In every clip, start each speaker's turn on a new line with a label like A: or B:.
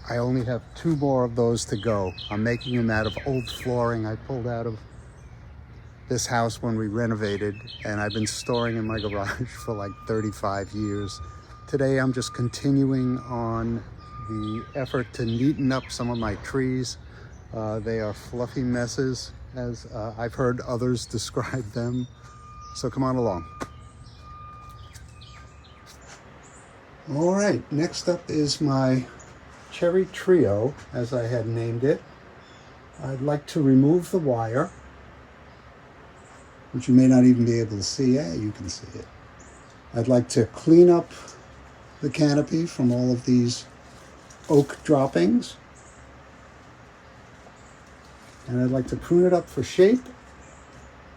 A: I only have 2 more of those to go. I'm making them out of old flooring I pulled out of this house when we renovated, and I've been storing in my garage for like 35 years. Today I'm just continuing on the effort to neaten up some of my trees. They are fluffy messes, as I've heard others describe them. So come on along. All right, next up is my cherry trio, as I had named it. I'd like to remove the wire, which you may not even be able to see. Yeah, you can see it. I'd like to clean up the canopy from all of these oak droppings. And I'd like to prune it up for shape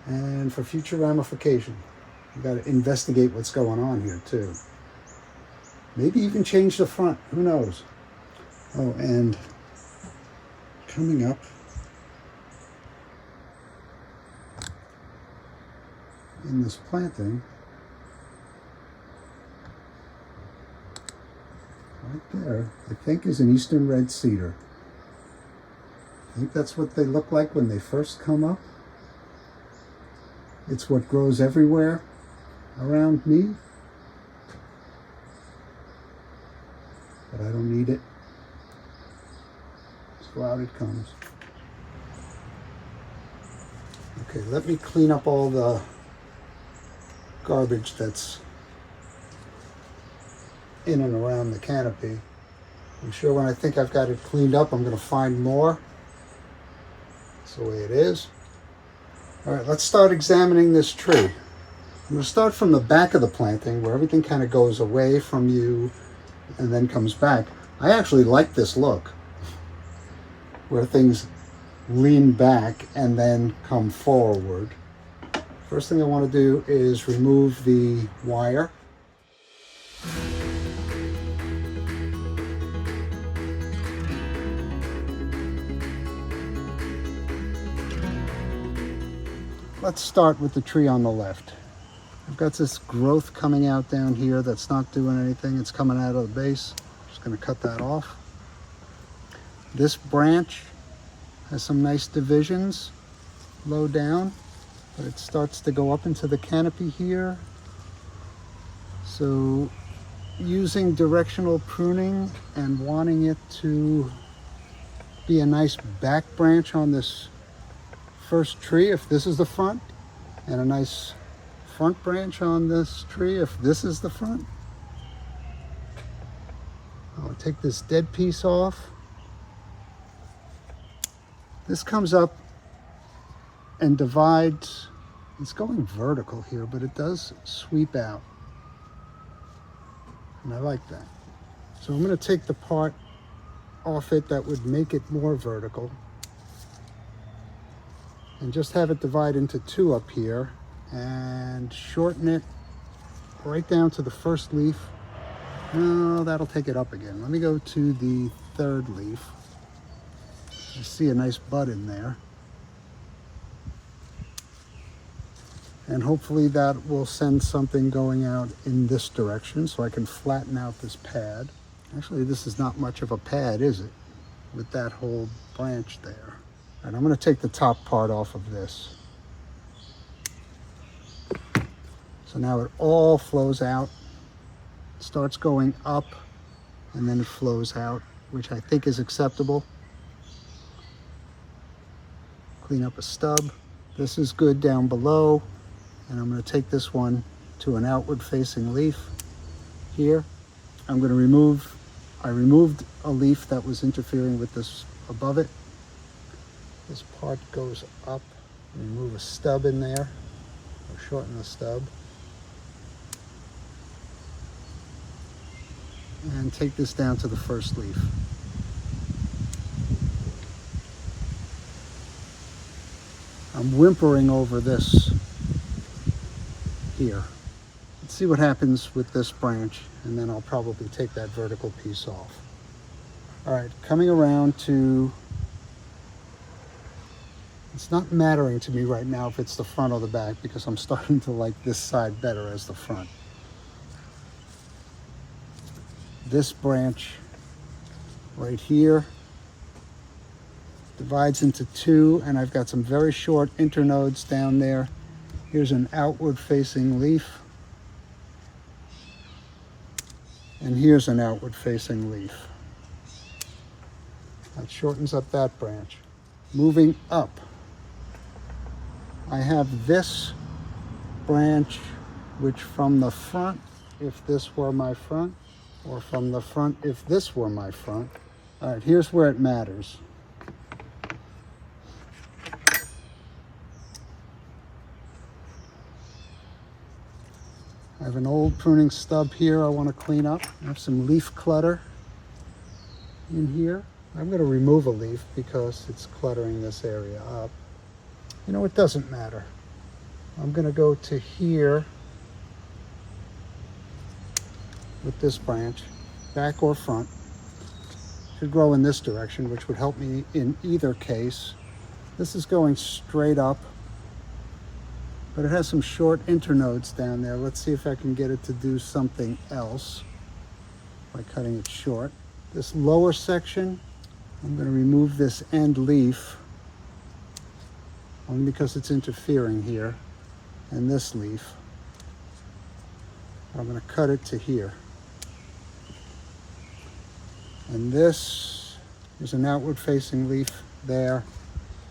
A: and for future ramification. I've got to investigate what's going on here too. Maybe even change the front, who knows? Oh, and coming up, in this planting, right there, I think is an eastern red cedar. I think that's what they look like when they first come up. It's what grows everywhere around me, but I don't need it. So out it comes. Okay, let me clean up all the garbage that's in and around the canopy. I'm sure when I think I've got it cleaned up, I'm going to find more. That's the way it is. All right, let's start examining this tree. I'm going to start from the back of the planting, where everything kind of goes away from you and then comes back. I actually like this look, where things lean back and then come forward. First thing I want to do is remove the wire. Let's start with the tree on the left. I've got this growth coming out down here that's not doing anything. It's coming out of the base. Just going to cut that off. This branch has some nice divisions low down, but it starts to go up into the canopy here. So using directional pruning and wanting it to be a nice back branch on this first tree if this is the front, and a nice front branch on this tree if this is the front. I'll take this dead piece off. This comes up and divides. It's going vertical here, but it does sweep out, and I like that. So I'm going to take the part off it that would make it more vertical and just have it divide into 2 up here and shorten it right down to the first leaf. No, that'll take it up again. Let me go to the 3rd leaf. I see a nice bud in there. And hopefully that will send something going out in this direction so I can flatten out this pad. Actually, this is not much of a pad, is it? With that whole branch there. And I'm going to take the top part off of this. So now it all flows out, starts going up, and then it flows out, which I think is acceptable. Clean up a stub. This is good down below, and I'm going to take this one to an outward facing leaf here. I'm going to I removed a leaf that was interfering with this above it. This part goes up, remove a stub in there, or shorten the stub. And take this down to the first leaf. I'm whimpering over this here. Let's see what happens with this branch, and then I'll probably take that vertical piece off. All right, coming around to, it's not mattering to me right now if it's the front or the back, because I'm starting to like this side better as the front. This branch right here. Divides into two, and I've got some very short internodes down there. Here's an outward facing leaf. And here's an outward facing leaf. That shortens up that branch. Moving up, I have this branch, which from the front, if this were my front, or from the front, if this were my front. All right, here's where it matters. I have an old pruning stub here I want to clean up. I have some leaf clutter in here. I'm going to remove a leaf because it's cluttering this area up. You know, it doesn't matter. I'm going to go to here with this branch, back or front. Should grow in this direction, which would help me in either case. This is going straight up, but it has some short internodes down there. Let's see if I can get it to do something else by cutting it short. This lower section, I'm going to remove this end leaf, only because it's interfering here, and this leaf. I'm going to cut it to here. And this is an outward facing leaf there.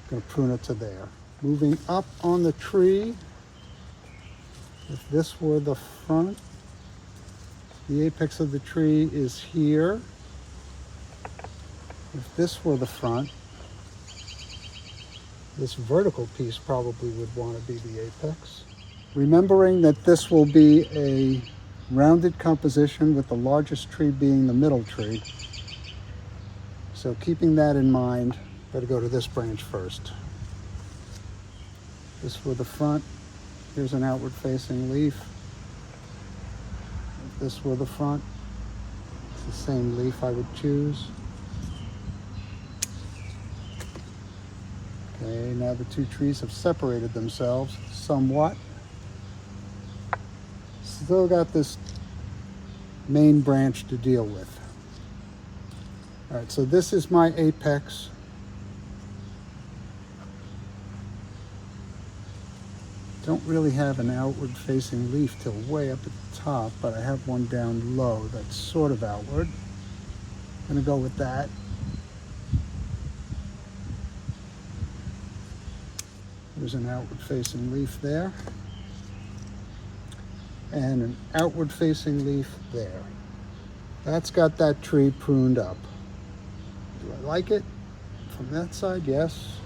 A: I'm going to prune it to there. Moving up on the tree, if this were the front, the apex of the tree is here. If this were the front, this vertical piece probably would want to be the apex. Remembering that this will be a rounded composition with the largest tree being the middle tree. So keeping that in mind, better go to this branch first. This were the front. Here's an outward facing leaf. If this were the front, it's the same leaf I would choose. Okay, now the two trees have separated themselves somewhat. Still got this main branch to deal with. All right, so this is my apex. Don't really have an outward facing leaf till way up at the top, but I have one down low that's sort of outward. I'm gonna go with that. There's an outward facing leaf there. And an outward facing leaf there. That's got that tree pruned up. Do I like it from that side? Yes.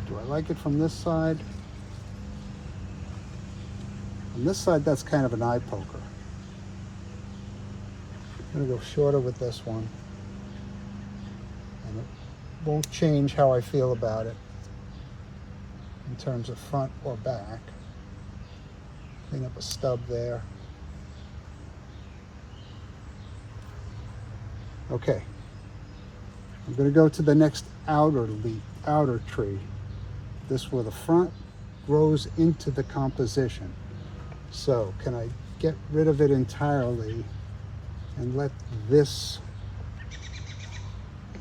A: Do I like it from this side? On this side, that's kind of an eye poker. I'm gonna go shorter with this one. And it won't change how I feel about it in terms of front or back. Clean up a stub there. Okay. I'm going to go to the next outer tree. This where the front grows into the composition. So can I get rid of it entirely and let this,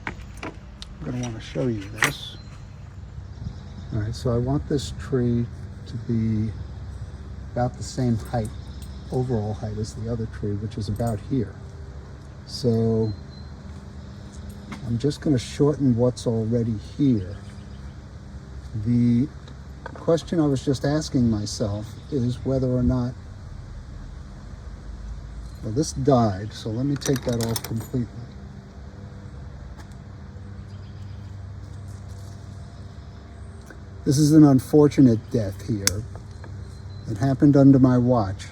A: I'm going to want to show you this. All right, so I want this tree to be about the same height, overall height as the other tree, which is about here. So I'm just going to shorten what's already here. The question I was just asking myself is whether or not, well, this died, so let me take that off completely. This is an unfortunate death here. It happened under my watch.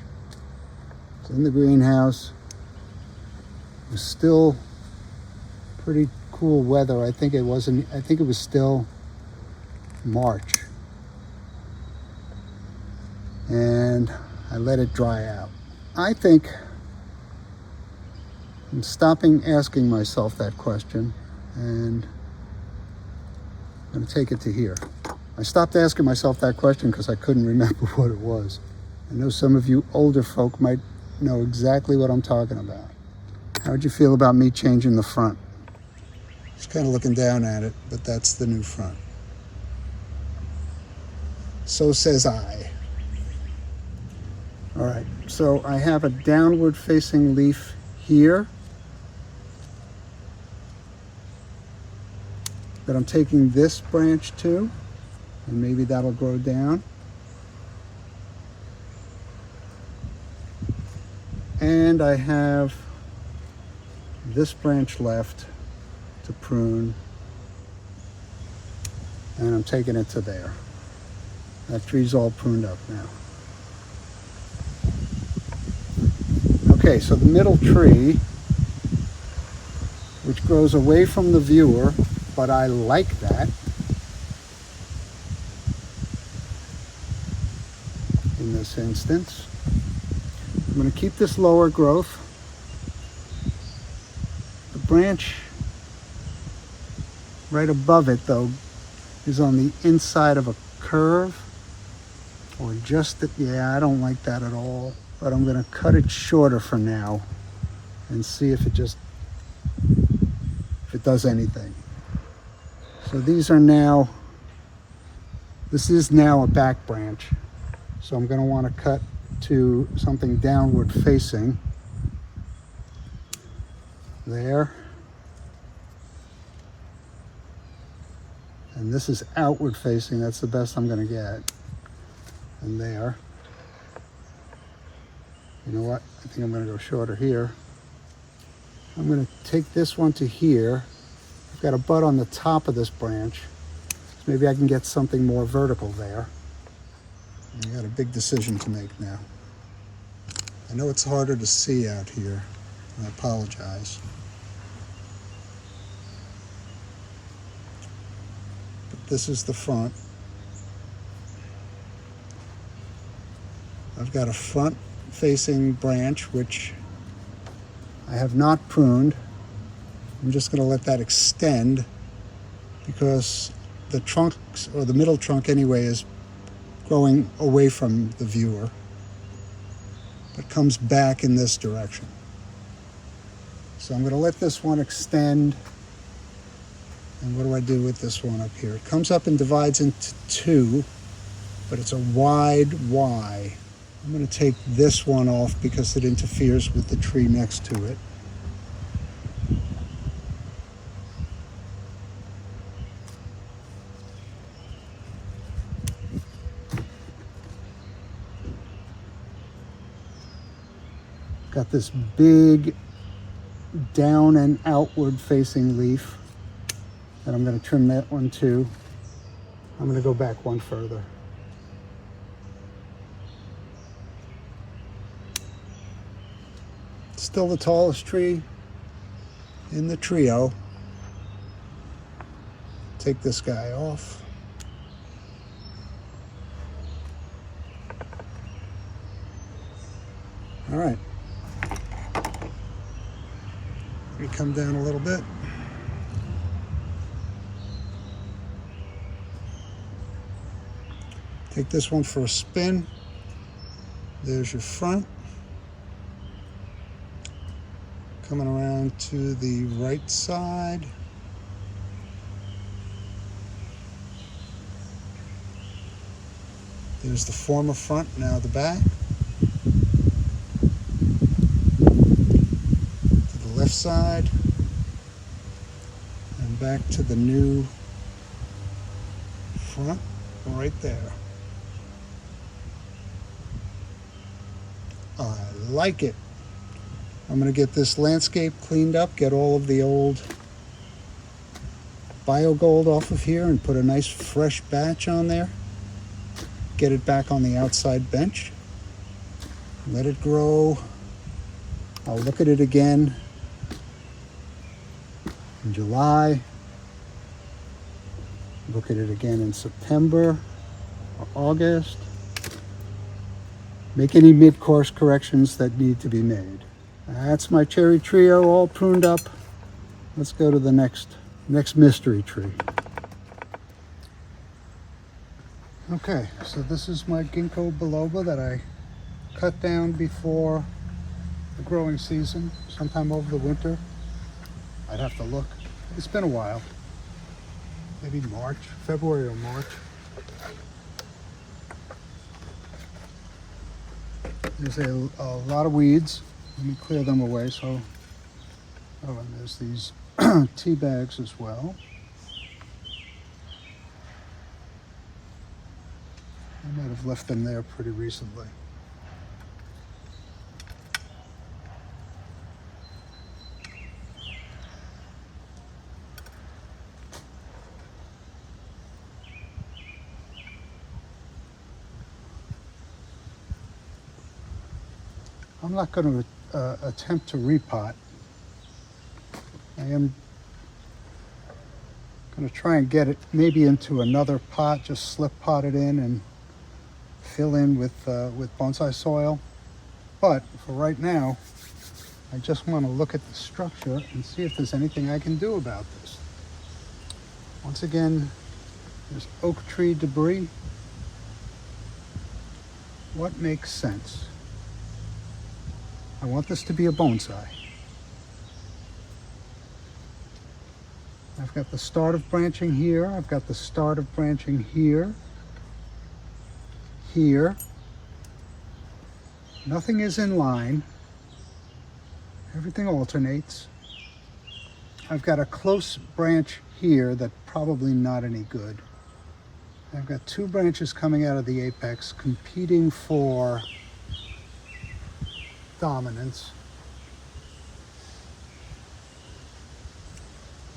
A: It's in the greenhouse. It was still pretty cool weather. I think it was still March. And I let it dry out. I think I'm stopping asking myself that question, and I'm going to take it to here. I stopped asking myself that question because I couldn't remember what it was. I know some of you older folk might know exactly what I'm talking about. How would you feel about me changing the front? It's kind of looking down at it, but that's the new front. So says I. All right, so I have a downward facing leaf here that I'm taking this branch to, and maybe that'll grow down. And I have this branch left to prune, and I'm taking it to there. That tree's all pruned up now. Okay, so the middle tree, which grows away from the viewer, but I like that. In this instance, I'm going to keep this lower growth. The branch right above it, though, is on the inside of a curve, or just, yeah, I don't like that at all. But I'm going to cut it shorter for now and see if it does anything. So these are now, this is now a back branch. So I'm going to want to cut to something downward facing. There. And this is outward facing. That's the best I'm going to get. And there. You know what? I think I'm going to go shorter here. I'm going to take this one to here. I've got a bud on the top of this branch. So maybe I can get something more vertical there. I got a big decision to make now. I know it's harder to see out here. I apologize. But this is the front. I've got a front facing branch which I have not pruned. I'm just going to let that extend because the trunks, or the middle trunk anyway, is growing away from the viewer, but comes back in this direction. So I'm going to let this one extend. And what do I do with this one up here? It comes up and divides into two, but it's a wide Y. I'm going to take this one off because it interferes with the tree next to it. Got this big down and outward facing leaf, and I'm going to trim that one too. I'm going to go back one further. Still the tallest tree in the trio. Take this guy off. All right. Let me come down a little bit. Take this one for a spin. There's your front. Coming around to the right side. There's the former front, now the back. To the left side. And back to the new front right there. I like it. I'm going to get this landscape cleaned up, get all of the old biogold off of here and put a nice fresh batch on there. Get it back on the outside bench. Let it grow. I'll look at it again in July. Look at it again in September or August. Make any mid-course corrections that need to be made. That's my cherry trio all pruned up. Let's go to the next mystery tree. Okay, so this is my ginkgo biloba that I cut down before the growing season, sometime over the winter. I'd have to look. It's been a while. Maybe March, February or March. There's a lot of weeds. Let me clear them away. So, oh, and there's these tea bags as well. I might have left them there pretty recently. I'm not going to attempt to repot. I am going to try and get it maybe into another pot, just slip pot it in and fill in with bonsai soil. But for right now, I just want to look at the structure and see if there's anything I can do about this. Once again, there's oak tree debris. What makes sense? I want this to be a bonsai. I've got the start of branching here. I've got the start of branching here. Here. Nothing is in line. Everything alternates. I've got a close branch here that's probably not any good. I've got two branches coming out of the apex competing for dominance.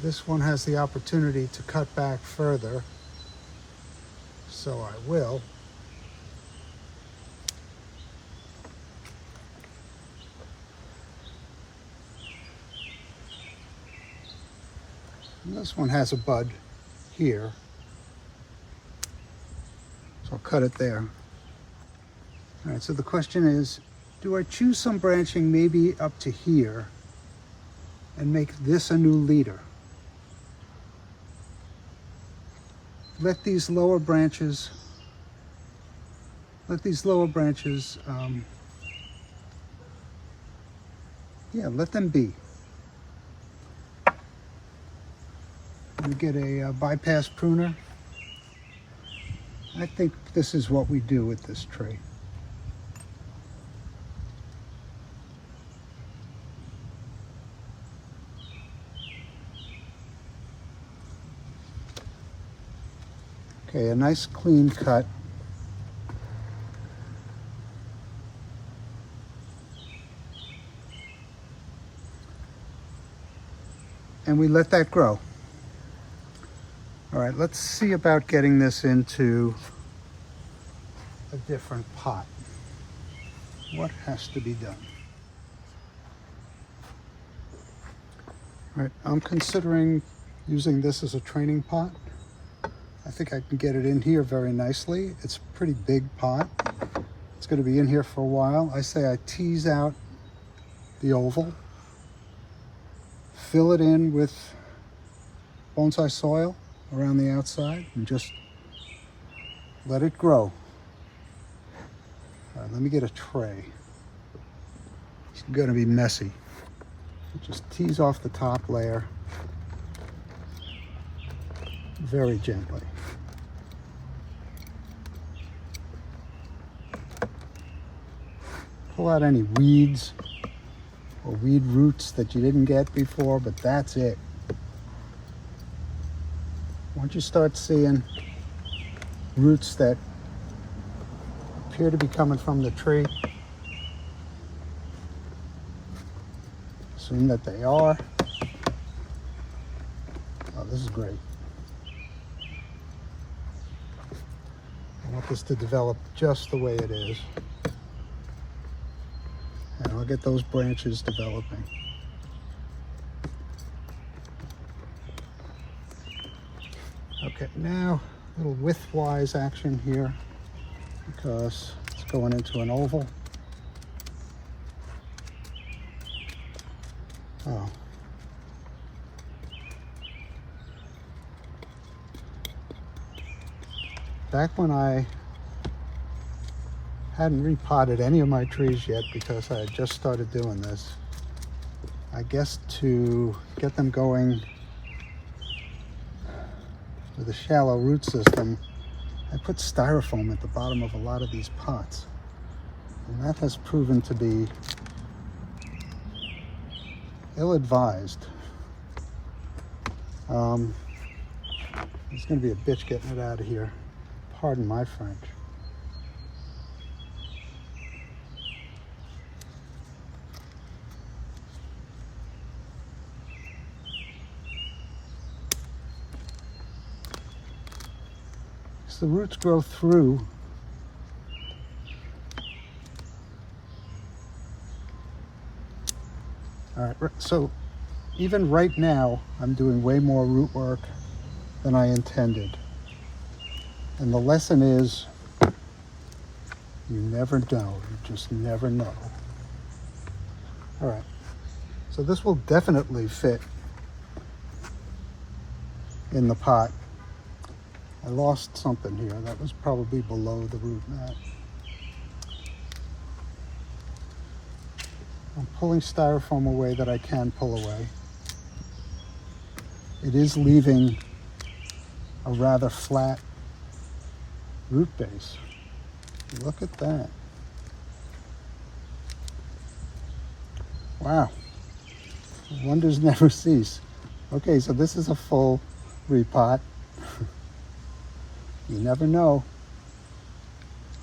A: This one has the opportunity to cut back further, so I will. And this one has a bud here, so I'll cut it there. All right, so the question is, do I choose some branching maybe up to here and make this a new leader? Let these lower branches, let them be. We get a bypass pruner. I think this is what we do with this tree. Okay, a nice clean cut. And we let that grow. All right, let's see about getting this into a different pot. What has to be done? All right, I'm considering using this as a training pot. I think I can get it in here very nicely. It's a pretty big pot. It's going to be in here for a while. I say I tease out the oval, fill it in with bonsai soil around the outside, and just let it grow. All right, let me get a tray. It's going to be messy. Just tease off the top layer very gently. Pull out any weeds or weed roots that you didn't get before, but that's it. Once you start seeing roots that appear to be coming from the tree, assume that they are. Oh, this is great. I want this to develop just the way it is. And I'll get those branches developing. Okay, now a little width-wise action here because it's going into an oval. Oh. Back when I hadn't repotted any of my trees yet because I had just started doing this, I guess to get them going with a shallow root system, I put styrofoam at the bottom of a lot of these pots. And that has proven to be ill-advised. It's going to be a bitch getting it out of here. Pardon my French. So the roots grow through. All right, so even right now, I'm doing way more root work than I intended. And the lesson is, you never know, you just never know. All right, so this will definitely fit in the pot. I lost something here. That was probably below the root mat. I'm pulling styrofoam away that I can pull away. It is leaving a rather flat root base. Look at that. Wow. Wonders never cease. Okay, so this is a full repot. You never know.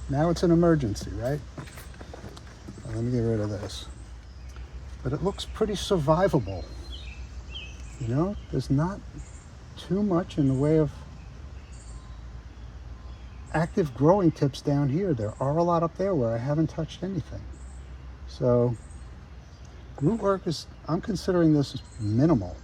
A: Now it's an emergency, right? Well, let me get rid of this. But it looks pretty survivable. You know, there's not too much in the way of active growing tips down here. There are a lot up there where I haven't touched anything. So root work is, I'm considering this minimal.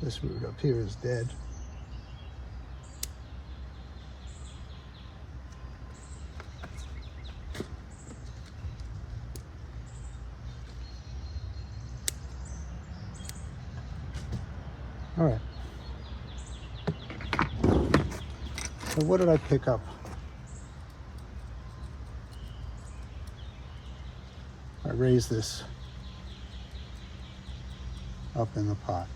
A: This root up here is dead. All right. So what did I pick up? I raised this up in the pot.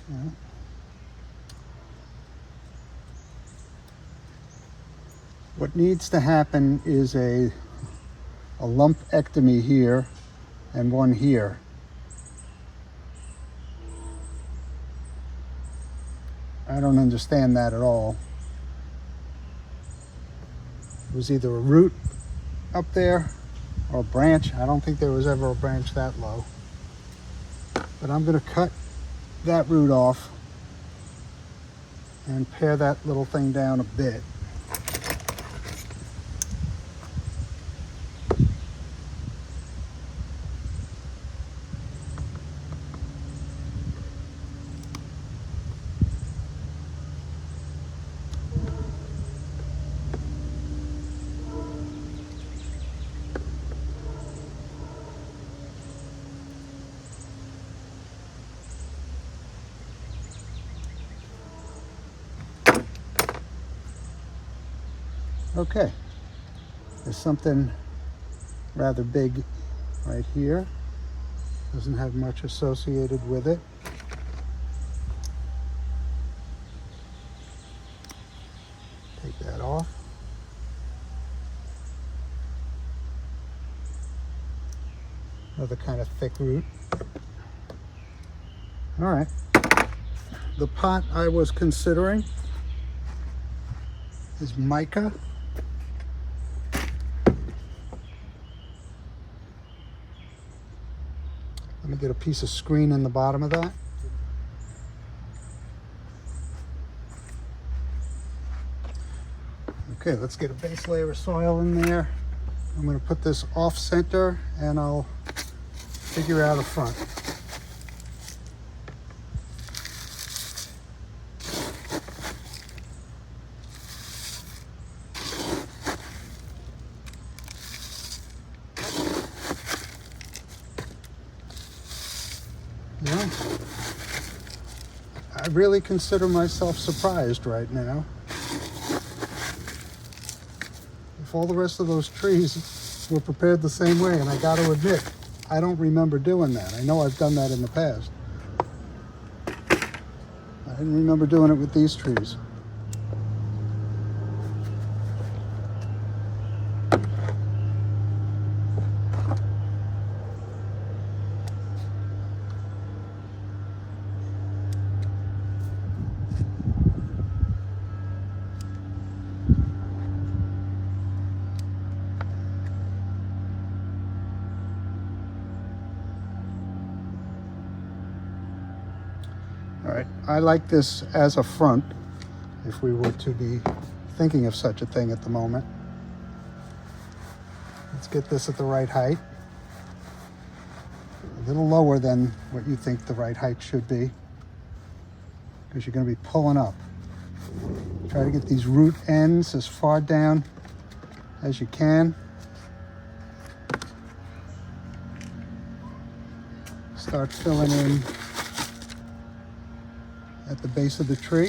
A: Yeah. What needs to happen is a lumpectomy here and one here. I don't understand that at all. It was either a root up there or a branch. I don't think there was ever a branch that low. But I'm going to cut that root off and pare that little thing down a bit. Okay, there's something rather big right here. Doesn't have much associated with it. Take that off. Another kind of thick root. All right, the pot I was considering is mica. Let me get a piece of screen in the bottom of that. Okay, let's get a base layer of soil in there. I'm going to put this off center and I'll figure out a front. Yeah. I really consider myself surprised right now. If all the rest of those trees were prepared the same way, and I got to admit, I don't remember doing that. I know I've done that in the past. I didn't remember doing it with these trees. All right, I like this as a front, if we were to be thinking of such a thing at the moment. Let's get this at the right height. A little lower than what you think the right height should be, because you're going to be pulling up. Try to get these root ends as far down as you can. Start filling in at the base of the tree.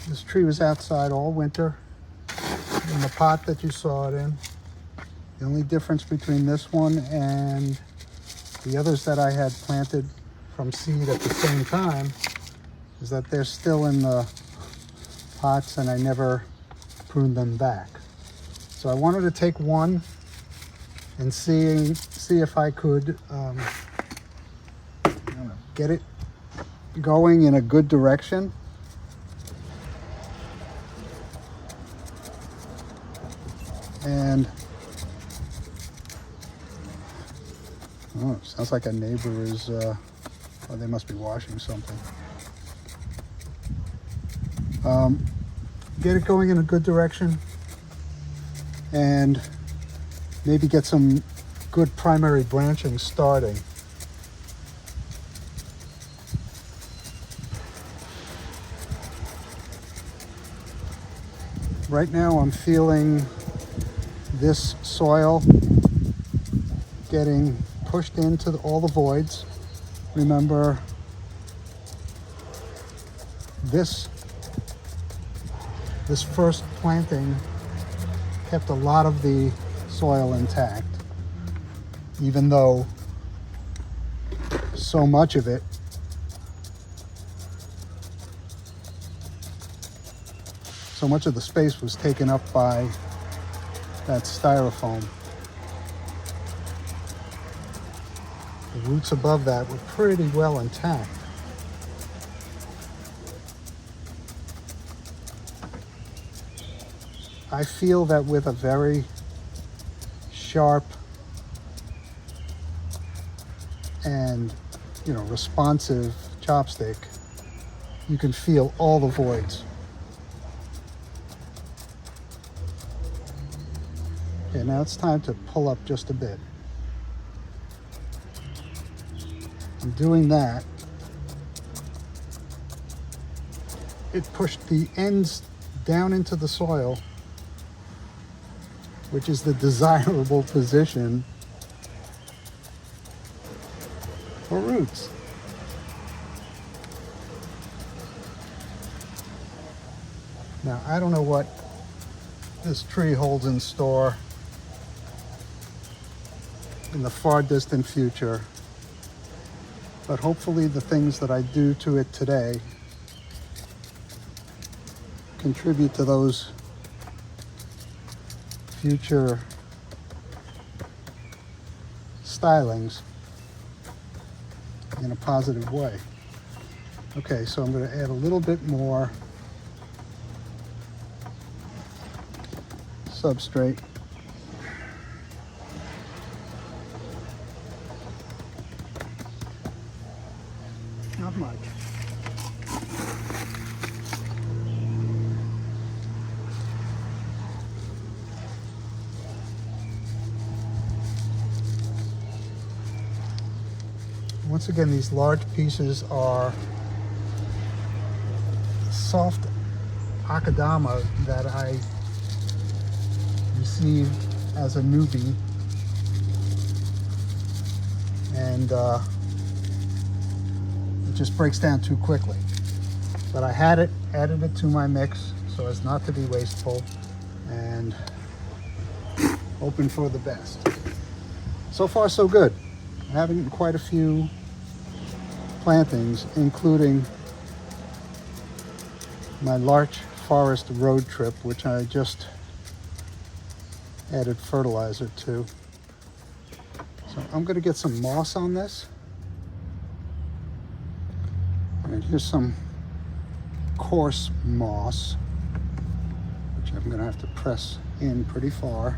A: This tree was outside all winter in the pot that you saw it in. The only difference between this one and the others that I had planted from seed at the same time is that they're still in the pots and I never pruned them back. So I wanted to take one and see if I could get it going in a good direction. And oh, sounds like a neighbor is oh, they must be washing something. Get it going in a good direction and maybe get some good primary branching starting. Right now I'm feeling this soil getting pushed into all the voids. Remember, this first planting kept a lot of the soil intact, even though so much of it so much of the space was taken up by that styrofoam. The roots above that were pretty well intact. I feel that with a very sharp and, responsive chopstick, you can feel all the voids. Okay, now it's time to pull up just a bit. In doing that, it pushed the ends down into the soil, which is the desirable position for roots. Now, I don't know what this tree holds in store in the far distant future, but hopefully the things that I do to it today contribute to those future stylings in a positive way. Okay, so I'm going to add a little bit more substrate. Not much. Once again, these large pieces are soft akadama that I received as a newbie, and it just breaks down too quickly. But I had it, added it to my mix so as not to be wasteful, and hoping for the best. So far so good. I'm having quite a few plantings, including my larch forest road trip, which I just added fertilizer to. So I'm going to get some moss on this. And here's some coarse moss, which I'm going to have to press in pretty far.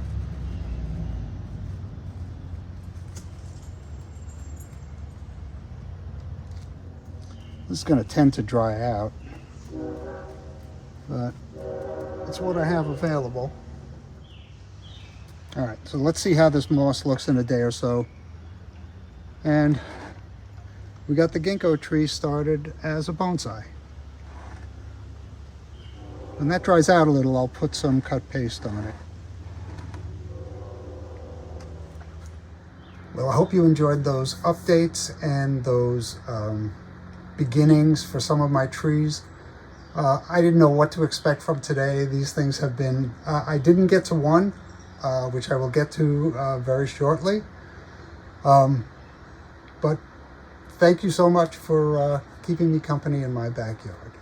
A: This is going to tend to dry out, but it's what I have available. All right, so let's see how this moss looks in a day or so. And we got the ginkgo tree started as a bonsai. When that dries out a little, I'll put some cut paste on it. Well, I hope you enjoyed those updates and those beginnings for some of my trees. I didn't know what to expect from today. These things have been, I didn't get to one, which I will get to very shortly. But thank you so much for keeping me company in my backyard.